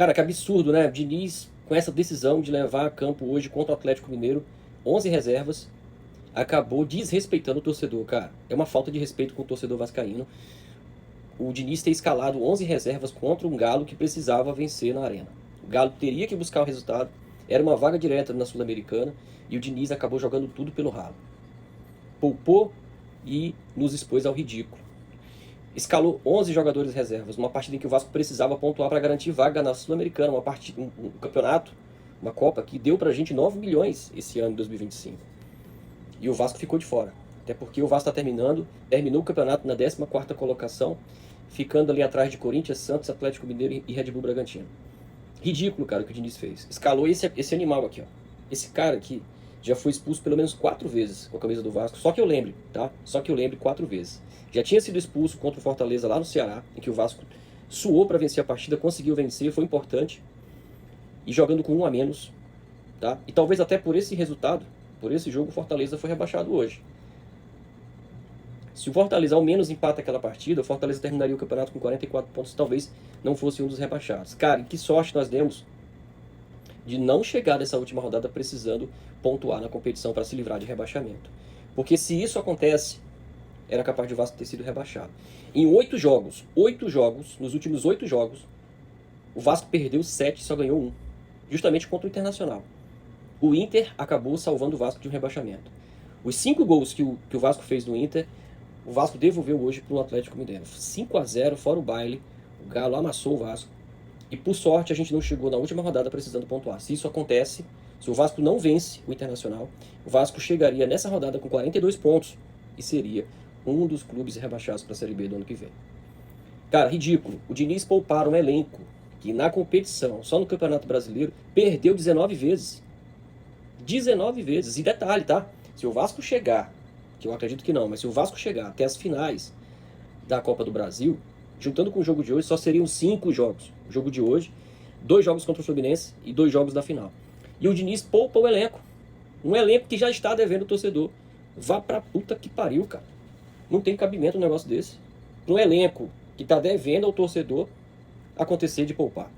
Cara, que absurdo, né? Diniz, com essa decisão de levar a campo hoje contra o Atlético Mineiro, 11 reservas, acabou desrespeitando o torcedor, cara. É uma falta de respeito com o torcedor vascaíno. O Diniz ter escalado 11 reservas contra um Galo que precisava vencer na arena. O Galo teria que buscar o resultado, era uma vaga direta na Sul-Americana, e o Diniz acabou jogando tudo pelo ralo. Poupou e nos expôs ao ridículo. Escalou 11 jogadores reservas, numa partida em que o Vasco precisava pontuar para garantir vaga na Sul-Americana, um campeonato, uma Copa que deu pra gente 9 milhões esse ano de 2025. E o Vasco ficou de fora. Até porque o Vasco está terminou o campeonato na 14ª colocação, ficando ali atrás de Corinthians, Santos, Atlético Mineiro e Red Bull Bragantino. Ridículo, cara, o que o Diniz fez. Escalou esse animal aqui, ó. Esse cara aqui já foi expulso pelo menos 4 vezes com a camisa do Vasco. Só que eu lembre, tá? Só que eu lembre 4 vezes. Já tinha sido expulso contra o Fortaleza lá no Ceará, em que o Vasco suou para vencer a partida, conseguiu vencer, foi importante. E jogando com 1 a menos, tá? E talvez até por esse resultado, por esse jogo, o Fortaleza foi rebaixado hoje. Se o Fortaleza ao menos empata aquela partida, o Fortaleza terminaria o campeonato com 44 pontos, talvez não fosse um dos rebaixados. Cara, e que sorte nós demos de não chegar nessa última rodada precisando pontuar na competição para se livrar de rebaixamento. Porque se isso acontece, era capaz de o Vasco ter sido rebaixado. Em 8 jogos, nos últimos 8 jogos, o Vasco perdeu 7 e só ganhou 1. Justamente contra o Internacional. O Inter acabou salvando o Vasco de um rebaixamento. Os 5 gols que o Vasco fez no Inter, o Vasco devolveu hoje para o Atlético Mineiro. 5 a 0 fora o baile, o Galo amassou o Vasco. E por sorte a gente não chegou na última rodada precisando pontuar. Se isso acontece, se o Vasco não vence o Internacional, o Vasco chegaria nessa rodada com 42 pontos e seria um dos clubes rebaixados para a Série B do ano que vem. Cara, ridículo. O Diniz poupar um elenco que na competição, só no Campeonato Brasileiro, perdeu 19 vezes. 19 vezes. E detalhe, tá? Se o Vasco chegar, que eu acredito que não, mas se o Vasco chegar até as finais da Copa do Brasil, juntando com o jogo de hoje, só seriam 5 jogos. O jogo de hoje, 2 jogos contra o Fluminense e 2 jogos da final. E o Diniz poupa o elenco. Um elenco que já está devendo o torcedor. Vá pra puta que pariu, cara. Não tem cabimento um negócio desse. Um elenco que está devendo ao torcedor acontecer de poupar.